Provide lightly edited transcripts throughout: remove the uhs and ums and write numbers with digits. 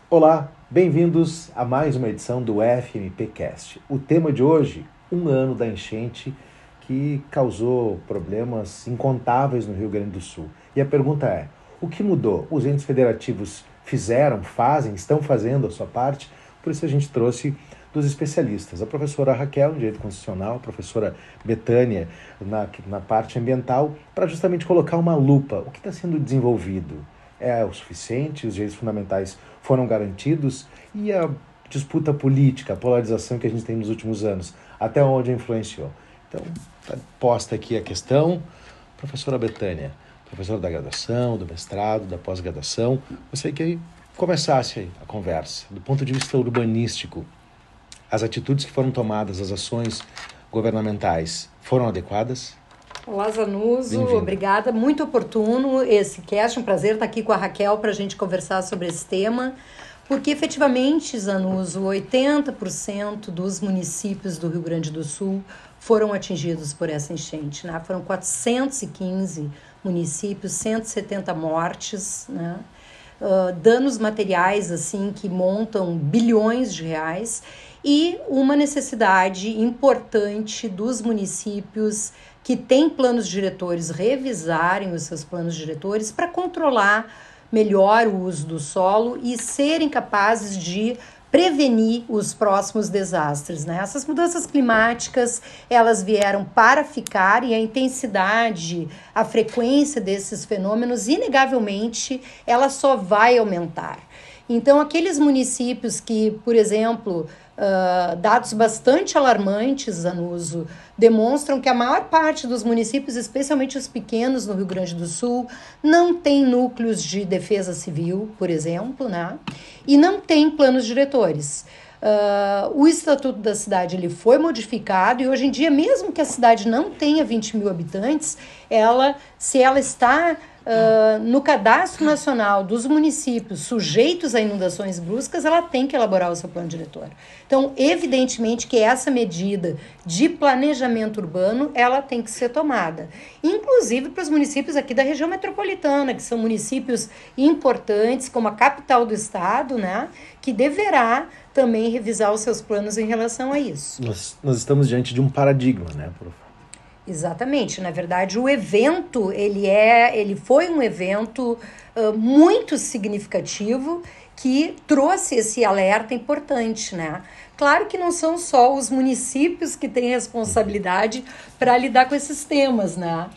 Olá, bem-vindos a mais uma edição do FMPcast. O tema de hoje, 1 ano da enchente que causou problemas incontáveis no Rio Grande do Sul. E a pergunta é, o que mudou? Os entes federativos fizeram, fazem, estão fazendo a sua parte? Por isso a gente trouxe dos especialistas, a professora Raquel, em Direito Constitucional, a professora Betânia, na parte ambiental, para justamente colocar uma lupa. O que está sendo desenvolvido? É o suficiente? Os direitos fundamentais foram garantidos? E a disputa política, a polarização que a gente tem nos últimos anos, até onde influenciou? Então, está posta aqui a questão. Professora Betânia, professora da graduação, do mestrado, da pós-graduação, gostaria que começasse a conversa. Do ponto de vista urbanístico, as atitudes que foram tomadas, as ações governamentais, foram adequadas? Olá, Zanuso, obrigada, muito oportuno esse cast, um prazer estar aqui com a Raquel para a gente conversar sobre esse tema, porque efetivamente, Zanuso, 80% dos municípios do Rio Grande do Sul foram atingidos por essa enchente, né? Foram 415 municípios, 170 mortes, né? Danos materiais assim que montam bilhões de reais e uma necessidade importante dos municípios que têm planos diretores revisarem os seus planos diretores para controlar melhor o uso do solo e serem capazes de prevenir os próximos desastres, né? Essas mudanças climáticas, elas vieram para ficar e a intensidade, a frequência desses fenômenos, inegavelmente, ela só vai aumentar. Então, aqueles municípios que, por exemplo, dados bastante alarmantes, Zanuso, demonstram que a maior parte dos municípios, especialmente os pequenos no Rio Grande do Sul, não tem núcleos de defesa civil, por exemplo, né? E não tem planos diretores. O Estatuto da Cidade ele foi modificado e hoje em dia, mesmo que a cidade não tenha 20 mil habitantes, se ela está no Cadastro Nacional dos municípios sujeitos a inundações bruscas, ela tem que elaborar o seu plano diretor. Então, evidentemente que essa medida de planejamento urbano, ela tem que ser tomada. Inclusive para os municípios aqui da região metropolitana, que são municípios importantes, como a capital do estado, né, que deverá também revisar os seus planos em relação a isso. Nós estamos diante de um paradigma, né, prof? Exatamente. Na verdade, o evento, ele foi um evento muito significativo que trouxe esse alerta importante, né? Claro que não são só os municípios que têm responsabilidade para lidar com esses temas, né?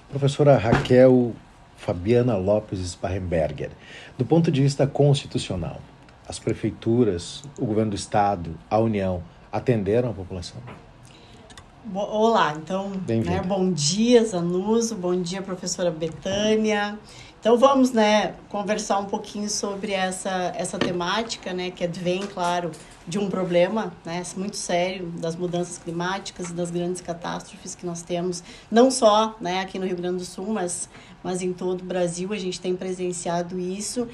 Professora Raquel Fabiana Lopes Sparrenberger, do ponto de vista constitucional, as prefeituras, o governo do estado, a União, atenderam a população? Olá, então, né, bom dia, Zanuso, bom dia, professora Betânia. Então, vamos, né, conversar um pouquinho sobre essa temática, né, que advém, claro, de um problema, né, muito sério das mudanças climáticas e das grandes catástrofes que nós temos, não só, né, aqui no Rio Grande do Sul, mas em todo o Brasil, a gente tem presenciado isso.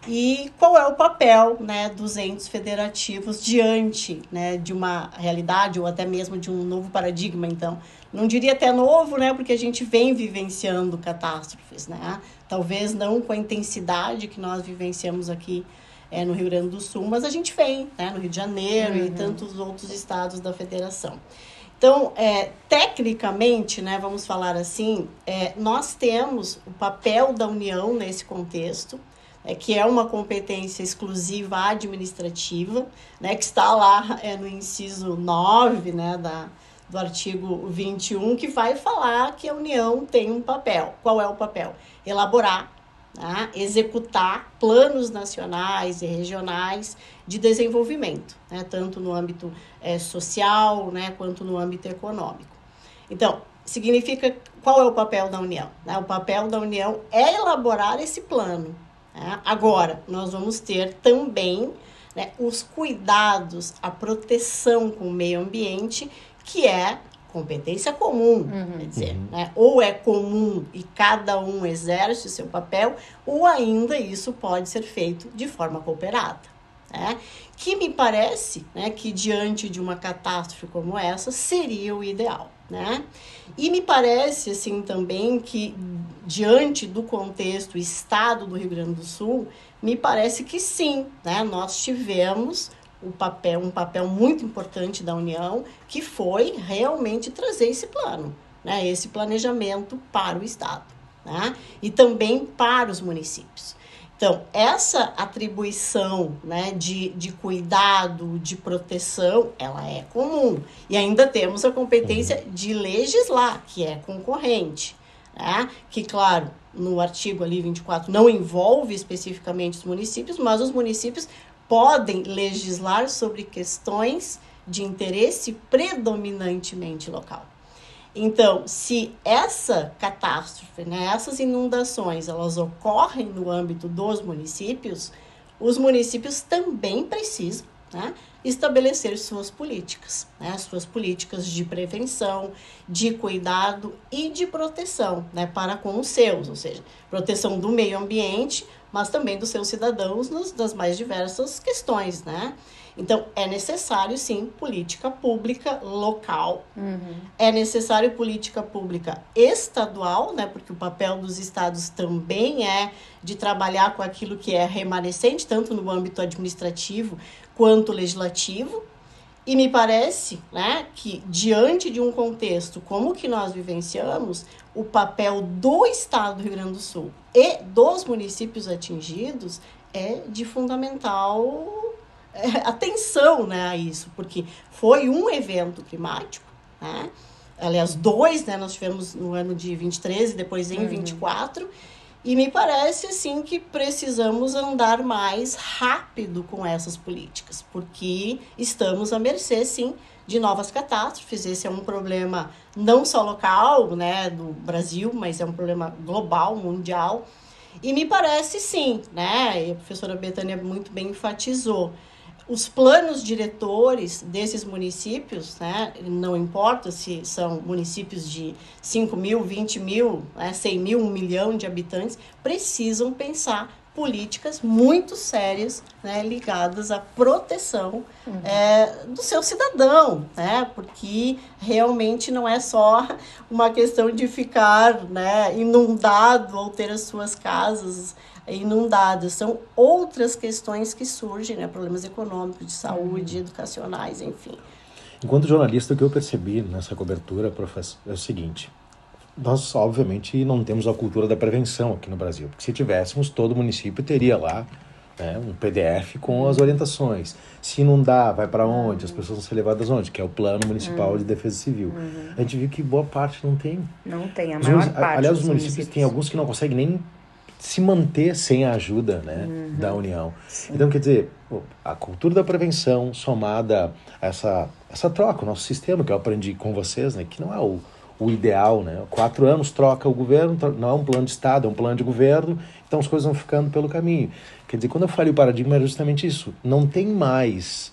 E qual é o papel, né, dos entes federativos diante, né, de uma realidade ou até mesmo de um novo paradigma, então. Não diria até novo, né, porque a gente vem vivenciando catástrofes, né, talvez não com a intensidade que nós vivenciamos aqui no Rio Grande do Sul, mas a gente vem, né, no Rio de Janeiro e tantos outros estados da federação. Então, tecnicamente, né, vamos falar assim, nós temos o papel da União nesse contexto, que é uma competência exclusiva administrativa, né, que está lá no inciso 9, né, do artigo 21, que vai falar que a União tem um papel. Qual é o papel? Elaborar, né, executar planos nacionais e regionais de desenvolvimento, né, tanto no âmbito social, né, quanto no âmbito econômico. Então, significa qual é o papel da União? Né? O papel da União é elaborar esse plano. Agora, nós vamos ter também, né, os cuidados, a proteção com o meio ambiente, que é competência comum, quer dizer, né, ou é comum e cada um exerce o seu papel, ou ainda isso pode ser feito de forma cooperada. né? Que me parece, né, que diante de uma catástrofe como essa seria o ideal, né? E me parece assim também que diante do contexto estado do Rio Grande do Sul, me parece que sim, né? Nós tivemos um papel muito importante da União, que foi realmente trazer esse plano, né? Esse planejamento para o estado, né? E também para os municípios. Então, essa atribuição, né, de cuidado, de proteção, ela é comum. E ainda temos a competência de legislar, que é concorrente, né? Que, claro, no artigo ali 24 não envolve especificamente os municípios, mas os municípios podem legislar sobre questões de interesse predominantemente local. Então, se essa catástrofe, né, essas inundações, elas ocorrem no âmbito dos municípios, os municípios também precisam, né, estabelecer suas políticas, né, suas políticas de prevenção, de cuidado e de proteção, né, para com os seus, ou seja, proteção do meio ambiente, mas também dos seus cidadãos das mais diversas questões, né? Então, é necessário, sim, política pública local. É necessário política pública estadual, né? Porque o papel dos estados também é de trabalhar com aquilo que é remanescente, tanto no âmbito administrativo quanto legislativo. E me parece, né, que diante de um contexto como o que nós vivenciamos, o papel do estado do Rio Grande do Sul e dos municípios atingidos é de fundamental atenção, né, a isso, porque foi um evento climático, né? Aliás, 2, né, nós tivemos no ano de 23 e depois em 24, e me parece, assim, que precisamos andar mais rápido com essas políticas, porque estamos à mercê, sim, de novas catástrofes. Esse é um problema não só local, né, do Brasil, mas é um problema global, mundial, e me parece, sim, né, e a professora Betânia muito bem enfatizou, os planos diretores desses municípios, né, não importa se são municípios de 5 mil, 20 mil, 100 mil, 1 milhão de habitantes, precisam pensar políticas muito sérias, né, ligadas à proteção do seu cidadão, né, porque realmente não é só uma questão de ficar, né, inundado ou ter as suas casas inundadas, são outras questões que surgem, né, problemas econômicos, de saúde, educacionais, enfim. Enquanto jornalista, o que eu percebi nessa cobertura, professor, é o seguinte: nós, obviamente, não temos a cultura da prevenção aqui no Brasil, porque se tivéssemos, todo município teria lá, né, um PDF com as orientações. Se inundar, vai para onde? As pessoas vão ser levadas onde? Que é o Plano Municipal de Defesa Civil. A gente viu que boa parte não tem. Não tem, a maior parte. Aliás, os municípios tem alguns que não conseguem nem se manter sem a ajuda, né, da União. Sim. Então, quer dizer, a cultura da prevenção somada a essa troca, o nosso sistema, que eu aprendi com vocês, né, que não é o ideal, né? 4 anos troca o governo, não é um plano de Estado, é um plano de governo, então as coisas vão ficando pelo caminho. Quer dizer, quando eu falei o paradigma, é justamente isso. Não tem mais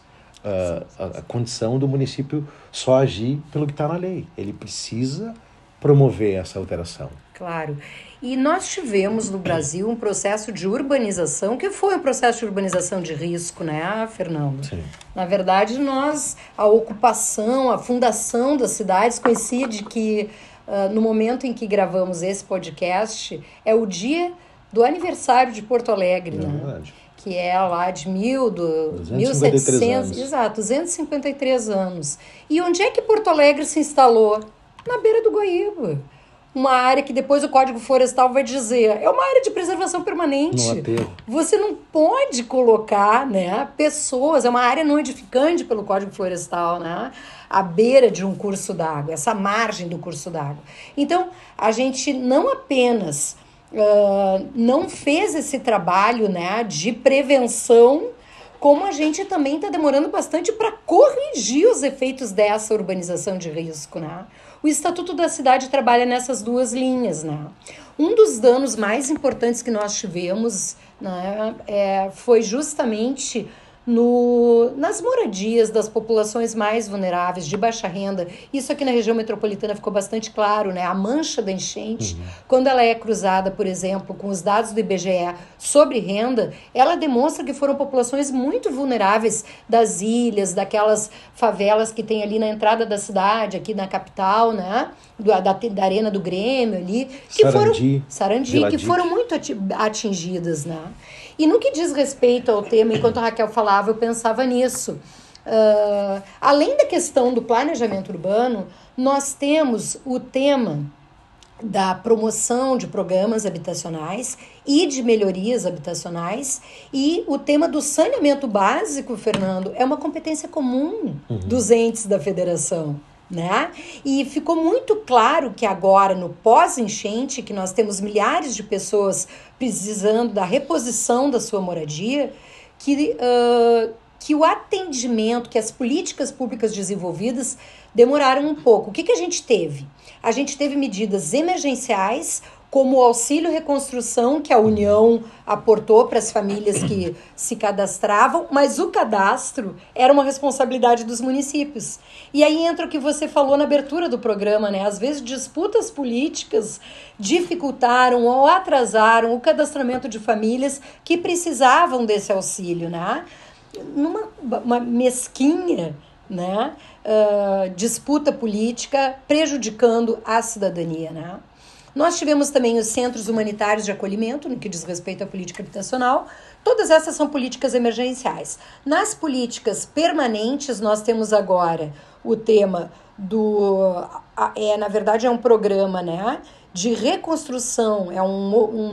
a condição do município só agir pelo que está na lei. Ele precisa promover essa alteração. Claro. E nós tivemos no Brasil um processo de urbanização, que foi um processo de urbanização de risco, né, Fernando? Sim. Na verdade, a ocupação, a fundação das cidades coincide que, no momento em que gravamos esse podcast, é o dia do aniversário de Porto Alegre, né? Verdade. Que é lá de 253 anos. Exato, 253 anos. E onde é que Porto Alegre se instalou? Na beira do Guaíba. Uma área que depois o Código Florestal vai dizer, é uma área de preservação permanente. No aterro. Você não pode colocar, né, pessoas, é uma área não edificante pelo Código Florestal, né, à beira de um curso d'água, essa margem do curso d'água. Então, a gente não apenas não fez esse trabalho, né, de prevenção, como a gente também está demorando bastante para corrigir os efeitos dessa urbanização de risco, né? O Estatuto da Cidade trabalha nessas duas linhas, né? Um dos danos mais importantes que nós tivemos, né, foi justamente nas moradias das populações mais vulneráveis, de baixa renda. Isso aqui na região metropolitana ficou bastante claro, né? A mancha da enchente, quando ela é cruzada, por exemplo, com os dados do IBGE sobre renda, ela demonstra que foram populações muito vulneráveis das ilhas, daquelas favelas que tem ali na entrada da cidade, aqui na capital, né? Da Arena do Grêmio ali, Sarandi, que foram muito atingidas, né? E no que diz respeito ao tema, enquanto a Raquel falava, eu pensava nisso. Além da questão do planejamento urbano, nós temos o tema da promoção de programas habitacionais e de melhorias habitacionais, e o tema do saneamento básico, Fernando, é uma competência comum dos entes da federação, né? E ficou muito claro que agora, no pós-enchente, que nós temos milhares de pessoas precisando da reposição da sua moradia, que o atendimento, que as políticas públicas desenvolvidas demoraram um pouco. O que a gente teve? A gente teve medidas emergenciais, como o auxílio reconstrução, que a União aportou para as famílias que se cadastravam, mas o cadastro era uma responsabilidade dos municípios. E aí entra o que você falou na abertura do programa, né? Às vezes disputas políticas dificultaram ou atrasaram o cadastramento de famílias que precisavam desse auxílio, né? Numa mesquinha, né? Disputa política prejudicando a cidadania, né? Nós tivemos também os centros humanitários de acolhimento, no que diz respeito à política habitacional. Todas essas são políticas emergenciais. Nas políticas permanentes, nós temos agora o tema na verdade, é um programa, né, de reconstrução, é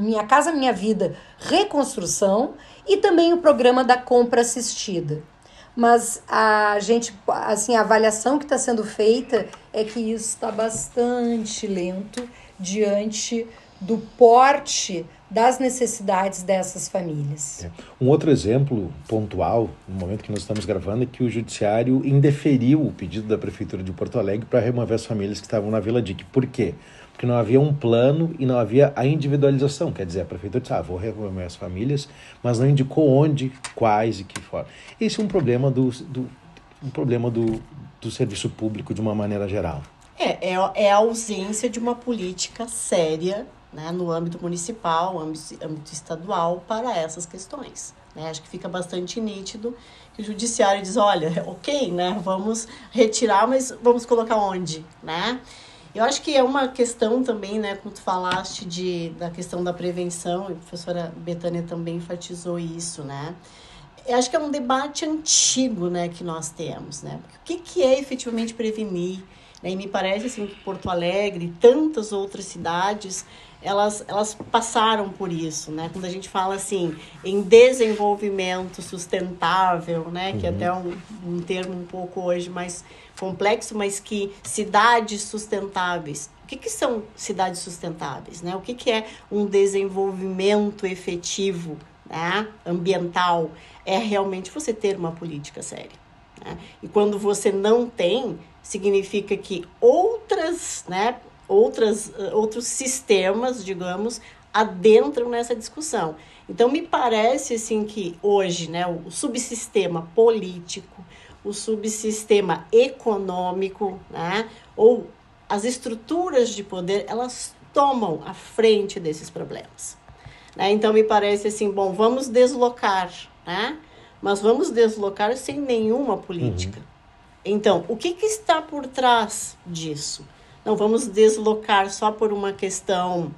Minha Casa Minha Vida reconstrução, e também o programa da compra assistida. Mas a avaliação que está sendo feita é que isso está bastante lento diante do porte das necessidades dessas famílias. Um outro exemplo pontual, no momento que nós estamos gravando, é que o Judiciário indeferiu o pedido da Prefeitura de Porto Alegre para remover as famílias que estavam na Vila Dique. Por quê? Porque não havia um plano e não havia a individualização. Quer dizer, a Prefeitura disse, vou remover as famílias, mas não indicou onde, quais e que forma. Esse é um problema do serviço público de uma maneira geral. É a ausência de uma política séria, né, no âmbito municipal, âmbito estadual, para essas questões. Né? Acho que fica bastante nítido que o Judiciário diz, olha, ok, né, vamos retirar, mas vamos colocar onde, né? Eu acho que é uma questão também, né, como tu falaste da questão da prevenção, e a professora Betânia também enfatizou isso, né? Eu acho que é um debate antigo, né, que nós temos, né? Porque o que é efetivamente prevenir? E me parece assim, que Porto Alegre e tantas outras cidades, elas passaram por isso, né? Quando a gente fala assim, em desenvolvimento sustentável, né? Que é até um termo um pouco hoje mais complexo, mas que cidades sustentáveis. O que são cidades sustentáveis, né? O que é um desenvolvimento efetivo, né? Ambiental? É realmente você ter uma política séria. Né? E quando você não tem, significa que outros sistemas, digamos, adentram nessa discussão. Então, me parece assim, que hoje, né, o subsistema político, o subsistema econômico, né, ou as estruturas de poder, elas tomam a frente desses problemas. Né? Então, me parece assim, vamos deslocar, né? Mas vamos deslocar sem nenhuma política. Então, o que está por trás disso? Não vamos deslocar só por uma questão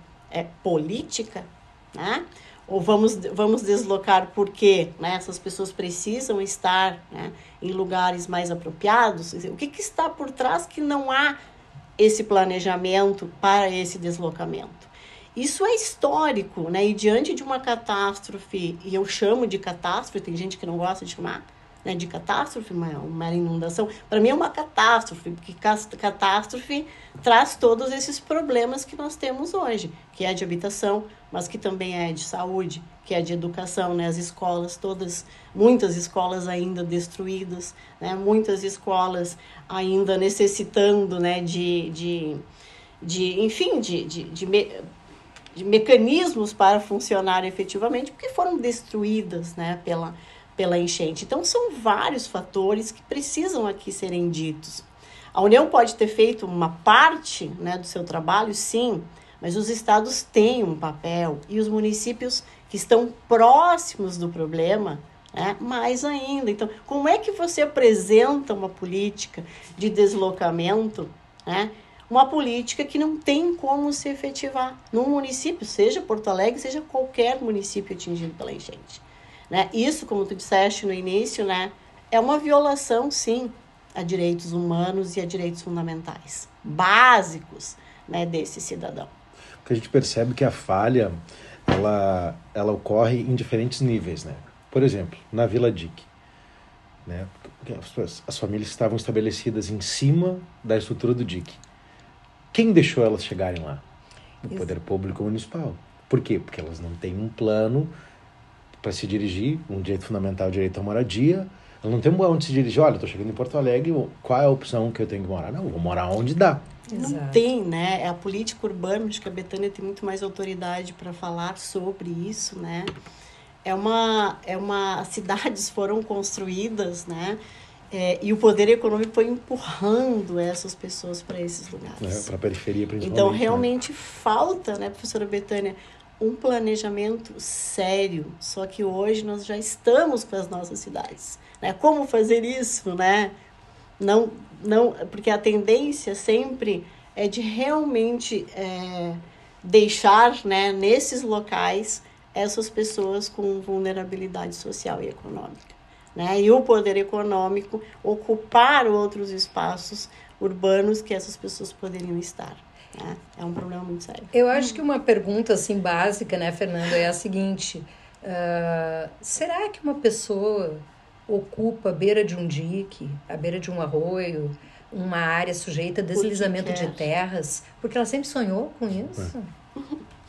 política, né? Ou vamos deslocar porque, né, essas pessoas precisam estar, né, em lugares mais apropriados? O que está por trás que não há esse planejamento para esse deslocamento? Isso é histórico, né? E diante de uma catástrofe, e eu chamo de catástrofe, tem gente que não gosta de chamar, né, de catástrofe, uma inundação, para mim é uma catástrofe, porque catástrofe traz todos esses problemas que nós temos hoje, que é de habitação, mas que também é de saúde, que é de educação, né, as escolas todas, muitas escolas ainda destruídas, né, muitas escolas ainda necessitando, né, de mecanismos para funcionar efetivamente, porque foram destruídas, né, pela enchente. Então, são vários fatores que precisam aqui serem ditos. A União pode ter feito uma parte, né, do seu trabalho, sim, mas os estados têm um papel e os municípios que estão próximos do problema, né, mais ainda. Então, como é que você apresenta uma política de deslocamento, né, uma política que não tem como se efetivar num município, seja Porto Alegre, seja qualquer município atingido pela enchente? Né? Isso, como tu disseste no início, né, é uma violação, sim, a direitos humanos e a direitos fundamentais, básicos, né, desse cidadão. Porque a gente percebe que a falha, ela ocorre em diferentes níveis, né? Por exemplo, na Vila Dique, né, as famílias estavam estabelecidas em cima da estrutura do dique. Quem deixou elas chegarem lá? O poder público municipal. Por quê? Porque elas não têm um plano para se dirigir, um direito fundamental, o direito à moradia. Elas não têm onde se dirigir. Olha, estou chegando em Porto Alegre, qual é a opção que eu tenho que morar? Não, vou morar onde dá. Exato. Não tem, né? É a política urbana, acho que a Betânia tem muito mais autoridade para falar sobre isso, né? As cidades foram construídas, né? E o poder econômico foi empurrando essas pessoas para esses lugares. Para a periferia, principalmente. Então, realmente falta, né, professora Betânia, um planejamento sério. Só que hoje nós já estamos com as nossas cidades. Né? Como fazer isso, né? Não, porque a tendência sempre é de realmente deixar, né, nesses locais essas pessoas com vulnerabilidade social e econômica. Né? E o poder econômico ocupar outros espaços urbanos que essas pessoas poderiam estar. Né? É um problema muito sério. Eu acho que uma pergunta assim, básica, né, Fernanda, é a seguinte: será que uma pessoa ocupa a beira de um dique, a beira de um arroio, uma área sujeita a deslizamento de terras, porque ela sempre sonhou com isso?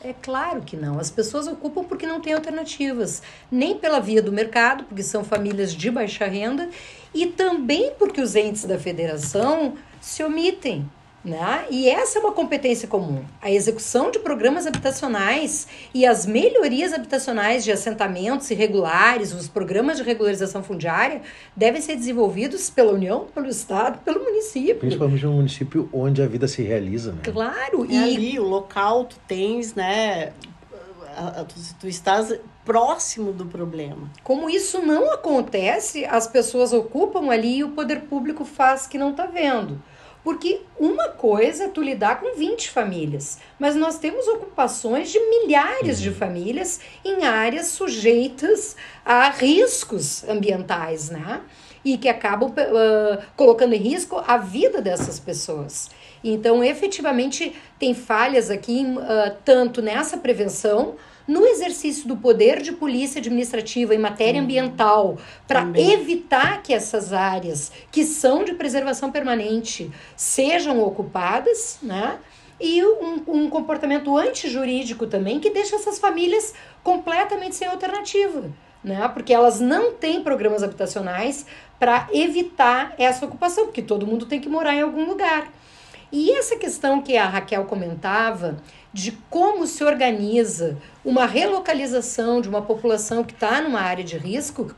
É claro que não. As pessoas ocupam porque não têm alternativas. Nem pela via do mercado, porque são famílias de baixa renda, e também porque os entes da federação se omitem. Né? E essa é uma competência comum. A execução de programas habitacionais e as melhorias habitacionais de assentamentos irregulares, os programas de regularização fundiária, devem ser desenvolvidos pela União, pelo Estado, pelo município. Principalmente no município onde a vida se realiza. Né? Claro. E ali, o local, tu tens, né? Tu estás próximo do problema. Como isso não acontece, as pessoas ocupam ali e o poder público faz que não está vendo. Porque uma coisa é tu lidar com 20 famílias, mas nós temos ocupações de milhares de famílias em áreas sujeitas a riscos ambientais, né? E que acabam colocando em risco a vida dessas pessoas. Então, efetivamente, tem falhas aqui, tanto nessa prevenção, no exercício do poder de polícia administrativa em matéria ambiental, para evitar que essas áreas que são de preservação permanente sejam ocupadas, né? E um comportamento antijurídico também, que deixa essas famílias completamente sem alternativa, né? Porque elas não têm programas habitacionais para evitar essa ocupação, porque todo mundo tem que morar em algum lugar. E essa questão que a Raquel comentava, de como se organiza uma relocalização de uma população que está numa área de risco,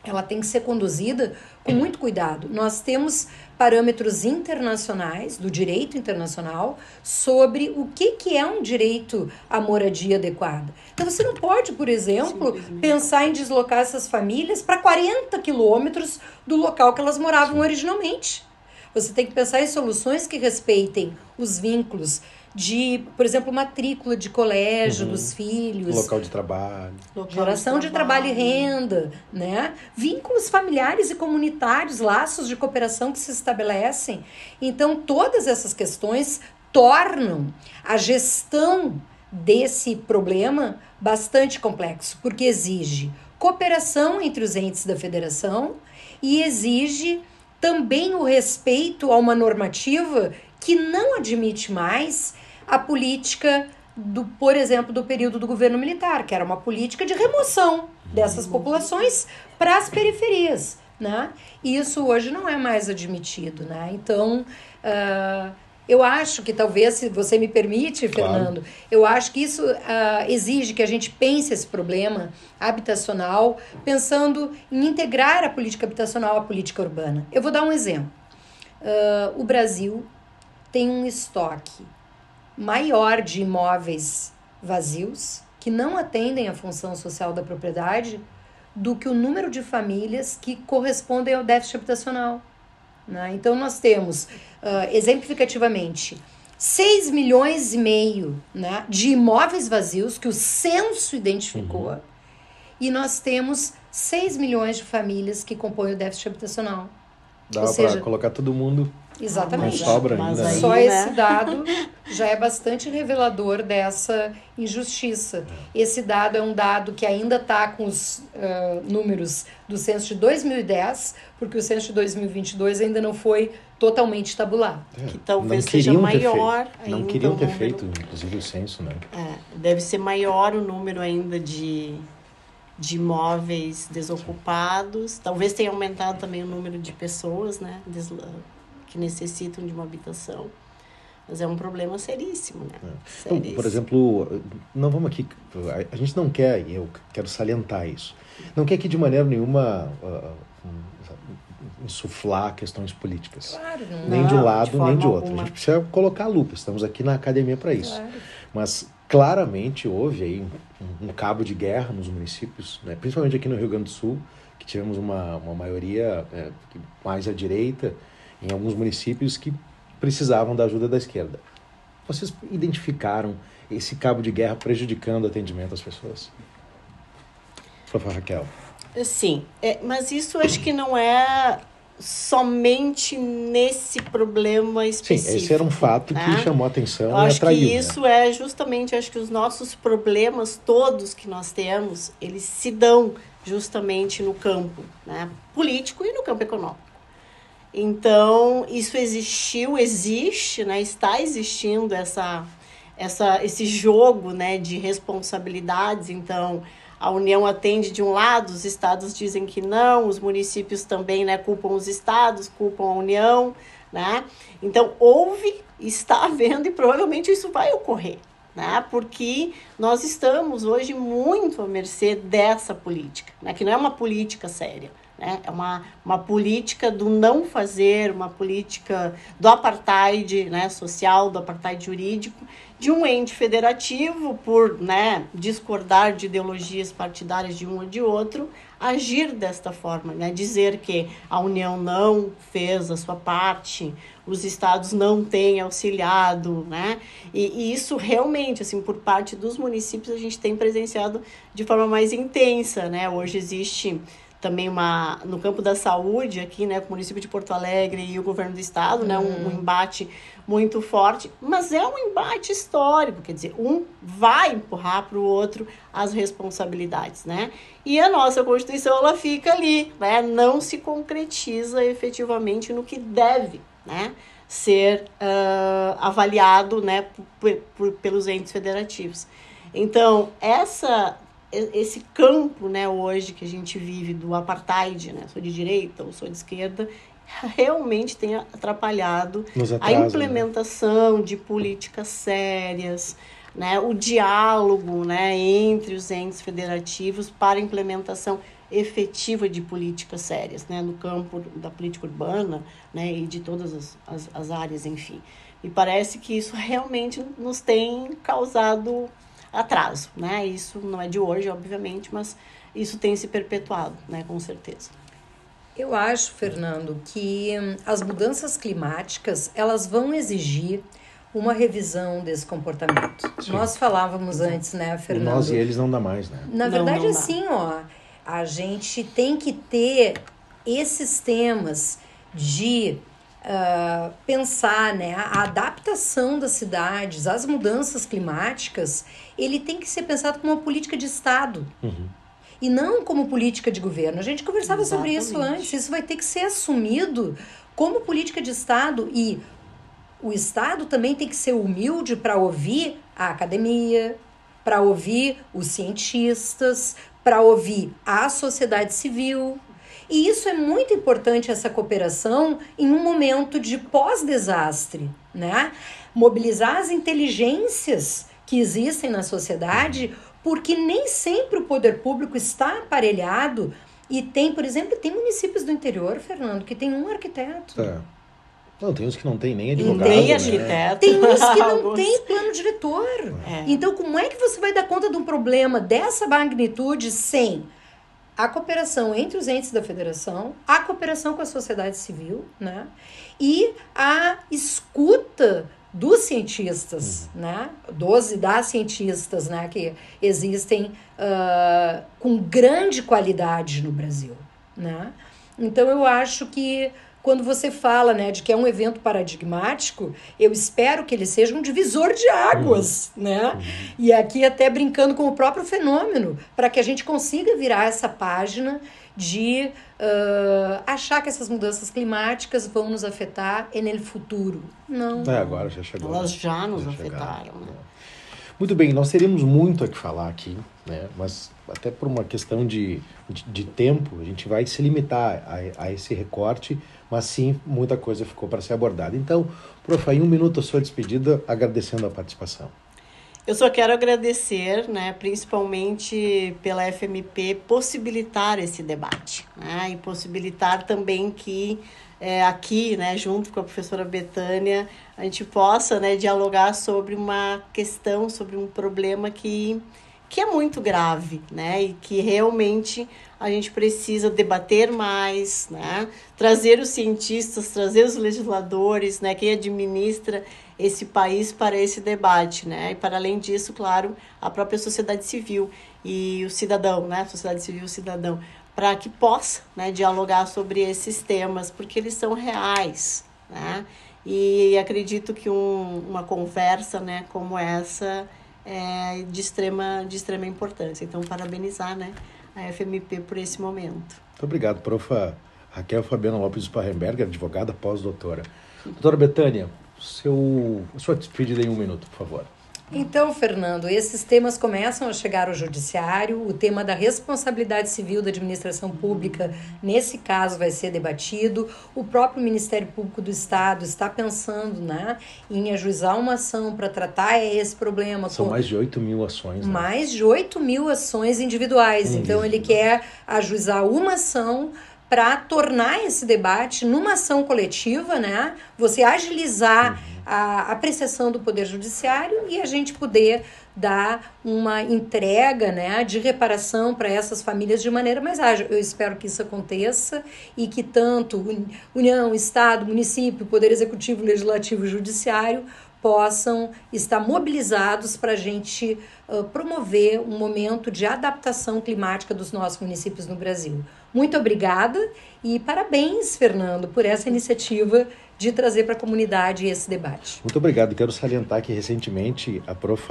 ela tem que ser conduzida com muito cuidado. Nós temos parâmetros internacionais, do direito internacional, sobre o que é um direito à moradia adequada. Então, você não pode, por exemplo, pensar em deslocar essas famílias para 40 quilômetros do local que elas moravam originalmente. Você tem que pensar em soluções que respeitem os vínculos de, por exemplo, matrícula de colégio dos filhos. Local de trabalho. Geração de trabalho e renda, né? Vínculos familiares e comunitários, laços de cooperação que se estabelecem. Então, todas essas questões tornam a gestão desse problema bastante complexo, porque exige cooperação entre os entes da federação e exige também o respeito a uma normativa que não admite mais a política, por exemplo, do período do governo militar, que era uma política de remoção dessas populações para as periferias, né? E isso hoje não é mais admitido, né? Então, Eu acho que talvez, se você me permite, Fernando, claro. Eu acho que isso exige que a gente pense esse problema habitacional, pensando em integrar a política habitacional à política urbana. Eu vou dar um exemplo. O Brasil tem um estoque maior de imóveis vazios que não atendem à função social da propriedade do que o número de famílias que correspondem ao déficit habitacional. Né? Então, nós temos, exemplificativamente, 6,5 milhões, né, de imóveis vazios que o censo identificou, e nós temos 6 milhões de famílias que compõem o déficit habitacional. Dá para colocar todo mundo. Exatamente. Não sobra ainda. Aí, só esse dado já é bastante revelador dessa injustiça. Esse dado é um dado que ainda está com os números do censo de 2010, porque o censo de 2022 ainda não foi totalmente tabulado. Que talvez seja maior ainda. Não queriam ter feito, inclusive, o censo, né? Deve ser maior o número ainda de imóveis desocupados. Talvez tenha aumentado também o número de pessoas, né, que necessitam de uma habitação. Mas é um problema seríssimo, né? Seríssimo. Então, por exemplo, não vamos aqui... A gente não quer, e eu quero salientar isso, não quer aqui de maneira nenhuma insuflar questões políticas. Claro, nem de um lado, nem de outro. A gente precisa colocar a lupa, estamos aqui na academia para isso. Claro. Mas claramente houve aí um cabo de guerra nos municípios, né? Principalmente aqui no Rio Grande do Sul, que tivemos uma maioria mais à direita, em alguns municípios que precisavam da ajuda da esquerda. Vocês identificaram esse cabo de guerra prejudicando o atendimento às pessoas? Professor Raquel. Sim, mas isso acho que não é somente nesse problema específico. Sim, esse era um fato que chamou a atenção e atraiu. Acho que isso é justamente, acho que os nossos problemas todos que nós temos, eles se dão justamente no campo, né, político e no campo econômico. Então, isso existe, né, está existindo esse jogo, né, de responsabilidades. Então, a União atende de um lado, os estados dizem que não, os municípios também, né, culpam os estados, culpam a União, né? Então, está havendo e provavelmente isso vai ocorrer, né? Porque nós estamos hoje muito à mercê dessa política, né? Que não é uma política séria. Né? É uma política do não fazer, uma política do apartheid, né, social, do apartheid jurídico, de um ente federativo, por, né, discordar de ideologias partidárias de um ou de outro, agir desta forma, né? Dizer que a União não fez a sua parte, os estados não têm auxiliado, né? E isso realmente, assim, por parte dos municípios, a gente tem presenciado de forma mais intensa, né? Hoje existe também no campo da saúde aqui, né, com o município de Porto Alegre e o governo do estado, né, um embate muito forte, mas é um embate histórico, quer dizer, um vai empurrar para o outro as responsabilidades, né, e a nossa Constituição, ela fica ali, né, não se concretiza efetivamente no que deve, né, ser avaliado, né, pelos entes federativos. Então, esse campo, né, hoje que a gente vive do apartheid, né, sou de direita ou sou de esquerda, realmente tem atrapalhado a implementação, né, de políticas sérias, né, o diálogo, né, entre os entes federativos para a implementação efetiva de políticas sérias, né, no campo da política urbana, né, e de todas as áreas, enfim. E parece que isso realmente nos tem causado atraso, né? Isso não é de hoje, obviamente, mas isso tem se perpetuado, né? Com certeza. Eu acho, Fernando, que as mudanças climáticas, elas vão exigir uma revisão desse comportamento. Sim. Nós falávamos antes, né, Fernando? Nós e eles não dá mais, né? Na verdade, não assim, ó, a gente tem que ter esses temas de pensar, né, a adaptação das cidades, as mudanças climáticas, ele tem que ser pensado como uma política de Estado. E não como política de governo. A gente conversava sobre isso antes. Isso vai ter que ser assumido como política de Estado. E o Estado também tem que ser humilde para ouvir a academia, para ouvir os cientistas, para ouvir a sociedade civil. E isso é muito importante, essa cooperação, em um momento de pós-desastre, né? Mobilizar as inteligências que existem na sociedade, porque nem sempre o poder público está aparelhado e tem, por exemplo, tem municípios do interior, Fernando, que tem um arquiteto. Não, tem uns que não tem nem advogado. Tem arquiteto. Tem uns que não tem plano diretor. Então, como é que você vai dar conta de um problema dessa magnitude sem a cooperação entre os entes da federação, a cooperação com a sociedade civil, né? E a escuta dos cientistas, né? Dos e das cientistas, né? Que existem com grande qualidade no Brasil, né? Então, eu acho que quando você fala, né, de que é um evento paradigmático, eu espero que ele seja um divisor de águas, né? E aqui até brincando com o próprio fenômeno, para que a gente consiga virar essa página de achar que essas mudanças climáticas vão nos afetar no futuro. Não. Agora já chegou. Elas já nos afetaram, né? Muito bem, nós teríamos muito a que falar aqui, né? Mas até por uma questão de tempo, a gente vai se limitar a esse recorte, mas sim, muita coisa ficou para ser abordada. Então, prof, em um minuto a sua despedida, agradecendo a participação. Eu só quero agradecer, né, principalmente pela FMP possibilitar esse debate, né, e possibilitar também que aqui, né, junto com a professora Betânia, a gente possa, né, dialogar sobre uma questão, sobre um problema que é muito grave, né, e que realmente a gente precisa debater mais, né, trazer os cientistas, trazer os legisladores, né, quem administra esse país para esse debate, né, e para além disso, claro, a própria sociedade civil e o cidadão, né, a sociedade civil e o cidadão, para que possa, né, dialogar sobre esses temas, porque eles são reais, né, e acredito que uma conversa, né, como essa é de extrema importância. Então, parabenizar, né, a FMP por esse momento. Muito obrigado, prof. Raquel Fabiana Lopes Sparrenberger, advogada pós-doutora. Doutora Betânia, sua despedida em um minuto, por favor. Então, Fernando, esses temas começam a chegar ao judiciário, o tema da responsabilidade civil da administração pública, nesse caso, vai ser debatido, o próprio Ministério Público do Estado está pensando, né, em ajuizar uma ação para tratar esse problema. São mais de 8 mil ações. Né? Mais de 8 mil ações individuais, então ele quer ajuizar uma ação para tornar esse debate numa ação coletiva, né? Você agilizar a apreciação do Poder Judiciário e a gente poder dar uma entrega, né, de reparação para essas famílias de maneira mais ágil. Eu espero que isso aconteça e que tanto União, Estado, município, Poder Executivo, Legislativo e Judiciário possam estar mobilizados para a gente promover um momento de adaptação climática dos nossos municípios no Brasil. Muito obrigada e parabéns, Fernando, por essa iniciativa de trazer para a comunidade esse debate. Muito obrigado. Quero salientar que recentemente a prof.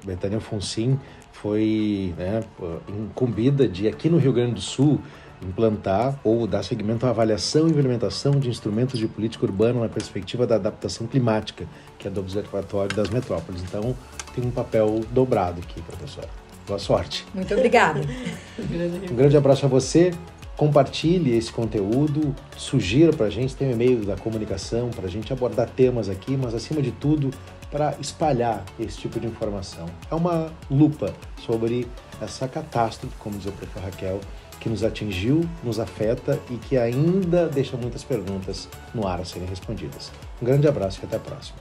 Betânia Fonsin foi, né, incumbida de, aqui no Rio Grande do Sul, implantar ou dar seguimento à avaliação e implementação de instrumentos de política urbana na perspectiva da adaptação climática, que é do Observatório das Metrópoles. Então, tem um papel dobrado aqui, professora. Boa sorte. Muito obrigada. Um grande abraço a você. Compartilhe esse conteúdo, sugira para a gente, tem um e-mail da comunicação para a gente abordar temas aqui, mas acima de tudo, para espalhar esse tipo de informação. É uma lupa sobre essa catástrofe, como diz a prof. Raquel, que nos atingiu, nos afeta e que ainda deixa muitas perguntas no ar a serem respondidas. Um grande abraço e até a próxima.